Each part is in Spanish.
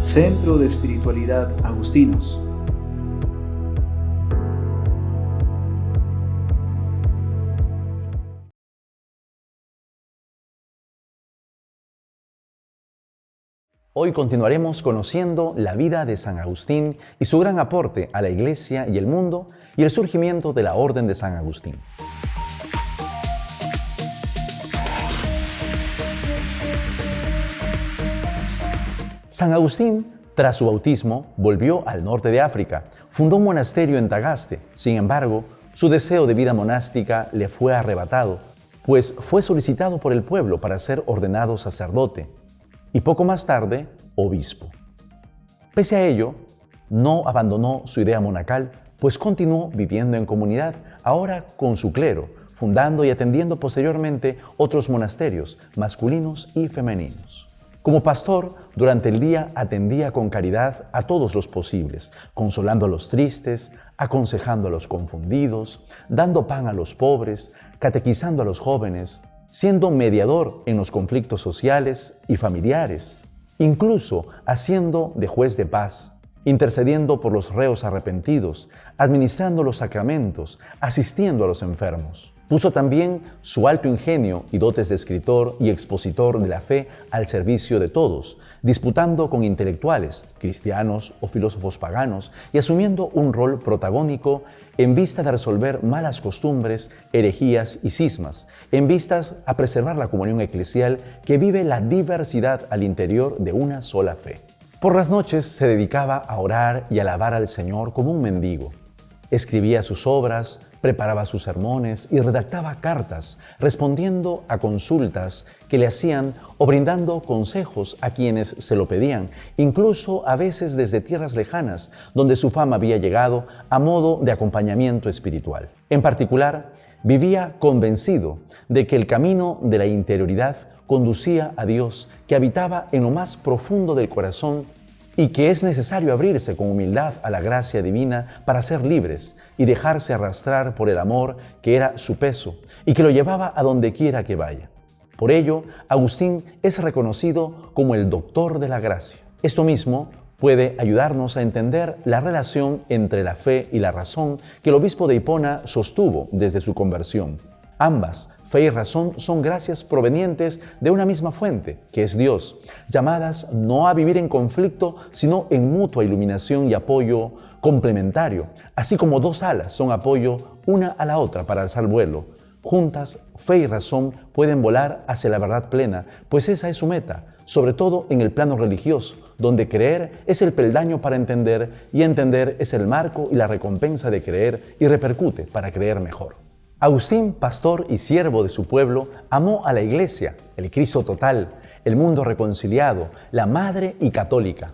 Centro de Espiritualidad Agustinos. Hoy continuaremos conociendo la vida de San Agustín y su gran aporte a la Iglesia y el mundo y el surgimiento de la Orden de San Agustín. San Agustín, tras su bautismo, volvió al norte de África, fundó un monasterio en Tagaste. Sin embargo, su deseo de vida monástica le fue arrebatado, pues fue solicitado por el pueblo para ser ordenado sacerdote y poco más tarde, obispo. Pese a ello, no abandonó su idea monacal, pues continuó viviendo en comunidad, ahora con su clero, fundando y atendiendo posteriormente otros monasterios masculinos y femeninos. Como pastor, durante el día atendía con caridad a todos los posibles, consolando a los tristes, aconsejando a los confundidos, dando pan a los pobres, catequizando a los jóvenes, siendo mediador en los conflictos sociales y familiares, incluso haciendo de juez de paz, intercediendo por los reos arrepentidos, administrando los sacramentos, asistiendo a los enfermos. Puso también su alto ingenio y dotes de escritor y expositor de la fe al servicio de todos, disputando con intelectuales, cristianos o filósofos paganos y asumiendo un rol protagónico en vista de resolver malas costumbres, herejías y cismas, en vistas a preservar la comunión eclesial que vive la diversidad al interior de una sola fe. Por las noches se dedicaba a orar y alabar al Señor como un mendigo. Escribía sus obras, preparaba sus sermones y redactaba cartas, respondiendo a consultas que le hacían o brindando consejos a quienes se lo pedían, incluso a veces desde tierras lejanas, donde su fama había llegado a modo de acompañamiento espiritual. En particular, vivía convencido de que el camino de la interioridad conducía a Dios, que habitaba en lo más profundo del corazón y que es necesario abrirse con humildad a la gracia divina para ser libres y dejarse arrastrar por el amor que era su peso y que lo llevaba a donde quiera que vaya. Por ello, Agustín es reconocido como el doctor de la gracia. Esto mismo puede ayudarnos a entender la relación entre la fe y la razón que el obispo de Hipona sostuvo desde su conversión. Ambas, fe y razón, son gracias provenientes de una misma fuente, que es Dios, llamadas no a vivir en conflicto, sino en mutua iluminación y apoyo complementario, así como dos alas son apoyo una a la otra para alzar vuelo. Juntas, fe y razón pueden volar hacia la verdad plena, pues esa es su meta, sobre todo en el plano religioso, donde creer es el peldaño para entender y entender es el marco y la recompensa de creer y repercute para creer mejor. Agustín, pastor y siervo de su pueblo, amó a la Iglesia, el Cristo total, el mundo reconciliado, la madre y católica.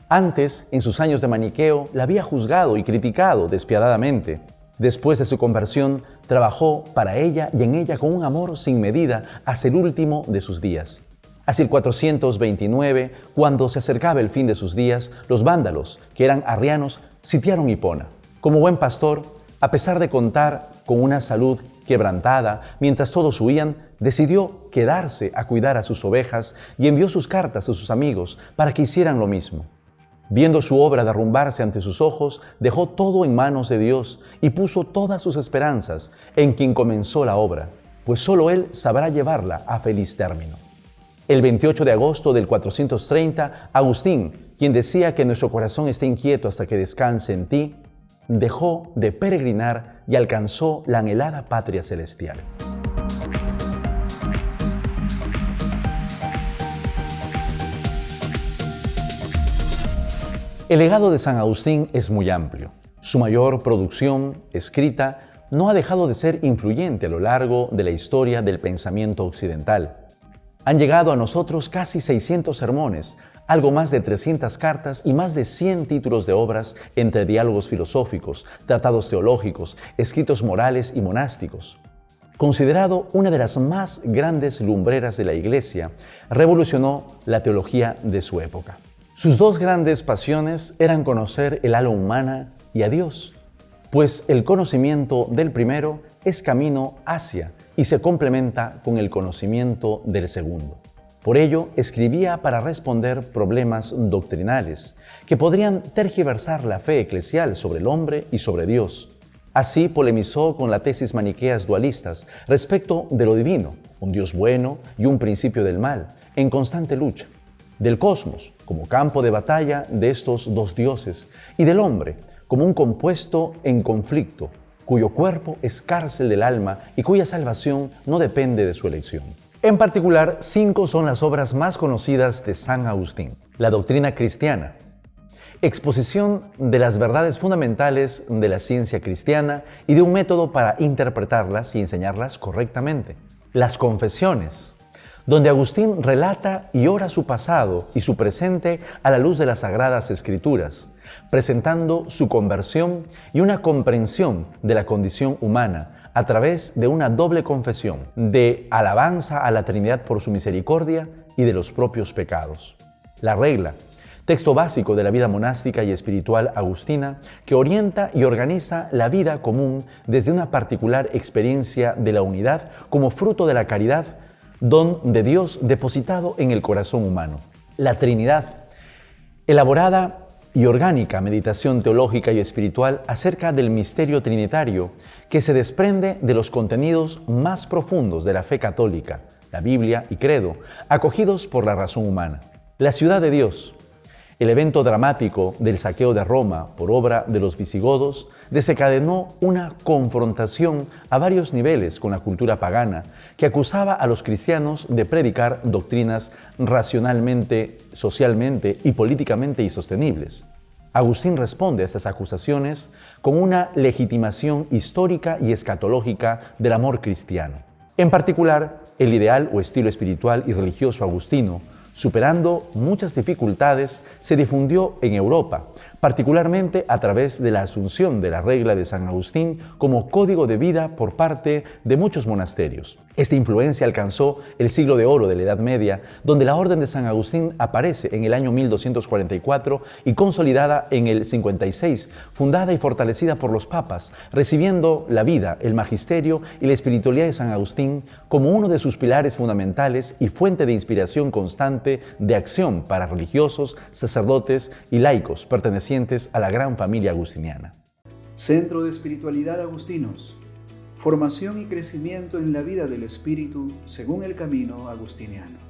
Antes, en sus años de maniqueo, la había juzgado y criticado despiadadamente. Después de su conversión, trabajó para ella y en ella con un amor sin medida hasta el último de sus días. Hacia el 429, cuando se acercaba el fin de sus días, los vándalos, que eran arrianos, sitiaron Hipona. Como buen pastor, a pesar de contar con una salud quebrantada, mientras todos huían, decidió quedarse a cuidar a sus ovejas y envió sus cartas a sus amigos para que hicieran lo mismo. Viendo su obra derrumbarse ante sus ojos, dejó todo en manos de Dios y puso todas sus esperanzas en quien comenzó la obra, pues solo Él sabrá llevarla a feliz término. El 28 de agosto del 430, Agustín, quien decía que nuestro corazón esté inquieto hasta que descanse en ti, dejó de peregrinar y alcanzó la anhelada patria celestial. El legado de San Agustín es muy amplio. Su mayor producción escrita no ha dejado de ser influyente a lo largo de la historia del pensamiento occidental. Han llegado a nosotros casi 600 sermones, algo más de 300 cartas y más de 100 títulos de obras entre diálogos filosóficos, tratados teológicos, escritos morales y monásticos. Considerado una de las más grandes lumbreras de la Iglesia, revolucionó la teología de su época. Sus dos grandes pasiones eran conocer el alma humana y a Dios, pues el conocimiento del primero es camino hacia y se complementa con el conocimiento del segundo. Por ello, escribía para responder problemas doctrinales que podrían tergiversar la fe eclesial sobre el hombre y sobre Dios. Así polemizó con las tesis maniqueas dualistas respecto de lo divino, un Dios bueno y un principio del mal, en constante lucha, del cosmos como campo de batalla de estos dos dioses y del hombre como un compuesto en conflicto, cuyo cuerpo es cárcel del alma y cuya salvación no depende de su elección. En particular, 5 son las obras más conocidas de San Agustín. La doctrina cristiana, exposición de las verdades fundamentales de la ciencia cristiana y de un método para interpretarlas y enseñarlas correctamente. Las confesiones, donde Agustín relata y ora su pasado y su presente a la luz de las Sagradas Escrituras, presentando su conversión y una comprensión de la condición humana a través de una doble confesión de alabanza a la Trinidad por su misericordia y de los propios pecados. La regla, texto básico de la vida monástica y espiritual agustina que orienta y organiza la vida común desde una particular experiencia de la unidad como fruto de la caridad, don de Dios depositado en el corazón humano. La Trinidad, elaborada y orgánica meditación teológica y espiritual acerca del misterio trinitario que se desprende de los contenidos más profundos de la fe católica, la Biblia y credo, acogidos por la razón humana. La ciudad de Dios, el evento dramático del saqueo de Roma por obra de los visigodos desencadenó una confrontación a varios niveles con la cultura pagana que acusaba a los cristianos de predicar doctrinas racionalmente, socialmente y políticamente insostenibles. Agustín responde a estas acusaciones con una legitimación histórica y escatológica del amor cristiano. En particular, el ideal o estilo espiritual y religioso agustino, superando muchas dificultades, se difundió en Europa, particularmente a través de la asunción de la regla de San Agustín como código de vida por parte de muchos monasterios. Esta influencia alcanzó el siglo de oro de la Edad Media, donde la Orden de San Agustín aparece en el año 1244 y consolidada en el 56, fundada y fortalecida por los papas, recibiendo la vida, el magisterio y la espiritualidad de San Agustín como uno de sus pilares fundamentales y fuente de inspiración constante de acción para religiosos, sacerdotes y laicos pertenecientes a la gran familia agustiniana. Centro de Espiritualidad Agustinos. Formación y crecimiento en la vida del espíritu según el camino agustiniano.